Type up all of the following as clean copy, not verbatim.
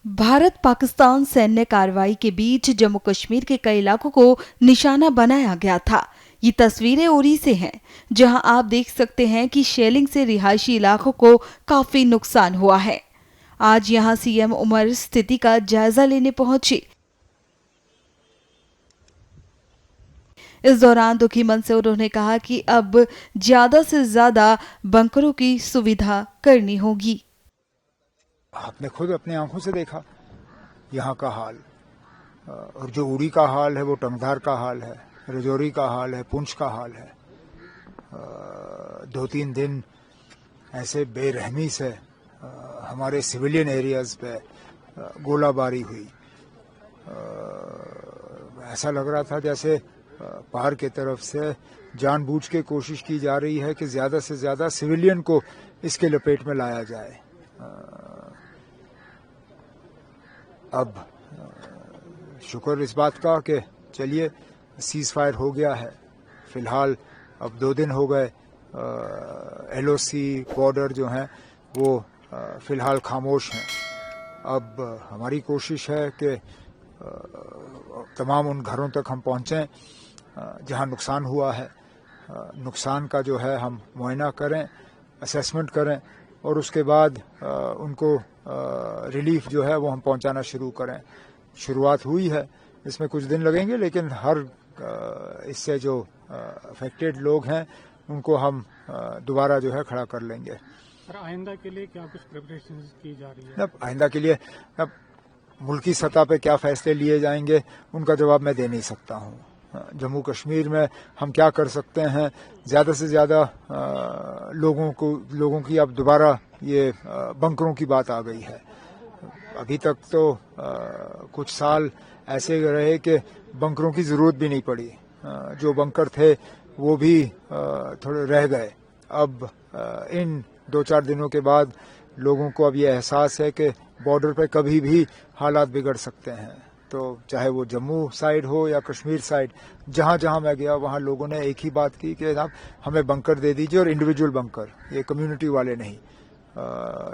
भारत पाकिस्तान सैन्य कार्रवाई के बीच जम्मू कश्मीर के कई इलाकों को निशाना बनाया गया था। ये तस्वीरें उरी से हैं, जहां आप देख सकते हैं कि शेलिंग से रिहायशी इलाकों को काफी नुकसान हुआ है। आज यहां सीएम उमर स्थिति का जायजा लेने पहुंचे। इस दौरान दुखी मन से उन्होंने कहा कि अब ज्यादा से ज्यादा बंकरों की सुविधा करनी होगी। आपने खुद अपनी आंखों से देखा यहाँ का हाल, और जो उड़ी का हाल है वो टंगधार का हाल है, रजौरी का हाल है, पुंछ का हाल है। 2-3 दिन ऐसे बेरहमी से हमारे सिविलियन एरियाज पे गोलाबारी हुई। ऐसा लग रहा था जैसे पार की तरफ से जानबूझ के कोशिश की जा रही है कि ज्यादा से ज्यादा सिविलियन को इसके लपेट में लाया जाए। अब शुक्र इस बात का कि चलिए सीज फायर हो गया है। फिलहाल अब 2 दिन हो गए, LOC बॉर्डर जो हैं वो फिलहाल खामोश हैं। अब हमारी कोशिश है कि तमाम उन घरों तक हम पहुँचें जहां नुकसान हुआ है। नुकसान का जो है हम मुआयना करें, असेसमेंट करें, और उसके बाद उनको रिलीफ जो है वो हम पहुंचाना शुरू करें। शुरुआत हुई है, इसमें कुछ दिन लगेंगे, लेकिन हर इससे जो अफेक्टेड लोग हैं उनको हम दोबारा जो है खड़ा कर लेंगे। सर, आइंदा के लिए क्या कुछ प्रिपरेशन की जा रही है? अब आइंदा के लिए अब मुल्की सतह पे क्या फैसले लिए जाएंगे उनका जवाब मैं दे नहीं सकता हूँ। जम्मू कश्मीर में हम क्या कर सकते हैं, ज्यादा से ज्यादा लोगों की अब दोबारा ये बंकरों की बात आ गई है। अभी तक तो कुछ साल ऐसे रहे कि बंकरों की जरूरत भी नहीं पड़ी। जो बंकर थे वो भी थोड़े रह गए। अब इन 2-4 दिनों के बाद लोगों को अब ये एहसास है कि बॉर्डर पे कभी भी हालात बिगड़ सकते हैं। तो चाहे वो जम्मू साइड हो या कश्मीर साइड, जहां जहां मैं गया वहां लोगों ने एक ही बात की कि जनाब हमें बंकर दे दीजिए, और इंडिविजुअल बंकर, ये कम्युनिटी वाले नहीं।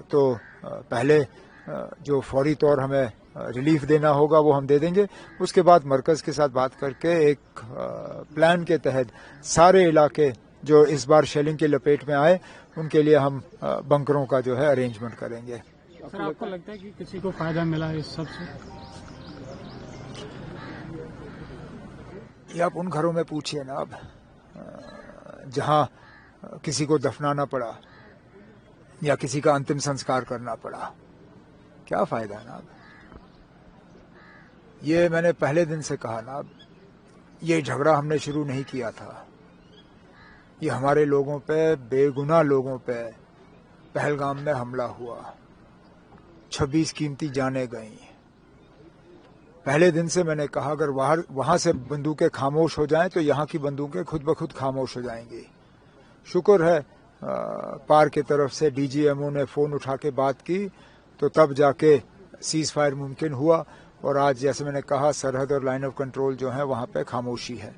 तो पहले जो फौरी तौर हमें रिलीफ देना होगा वो हम दे देंगे। उसके बाद मरकज के साथ बात करके एक प्लान के तहत सारे इलाके जो इस बार शेलिंग के लपेट में आए उनके लिए हम बंकरों का जो है अरेंजमेंट करेंगे। सर, आपको लगता है कि किसी को फायदा मिला इस सब से? ये आप उन घरों में पूछिए ना, अब जहां किसी को दफनाना पड़ा या किसी का अंतिम संस्कार करना पड़ा, क्या फायदा ना। अब ये मैंने पहले दिन से कहा ना, अब ये झगड़ा हमने शुरू नहीं किया था। ये हमारे लोगों पे, बेगुनाह लोगों पे पहलगाम में हमला हुआ, 26 कीमती जानें गईं। पहले दिन से मैंने कहा अगर वहां से बंदूकें खामोश हो जाएं तो यहाँ की बंदूकें खुद ब खुद खामोश हो जाएंगी। शुक्र है पार की तरफ से DGMO ने फोन उठा के बात की तो तब जाके सीज फायर मुमकिन हुआ, और आज जैसे मैंने कहा सरहद और लाइन ऑफ कंट्रोल जो है वहां पे खामोशी है।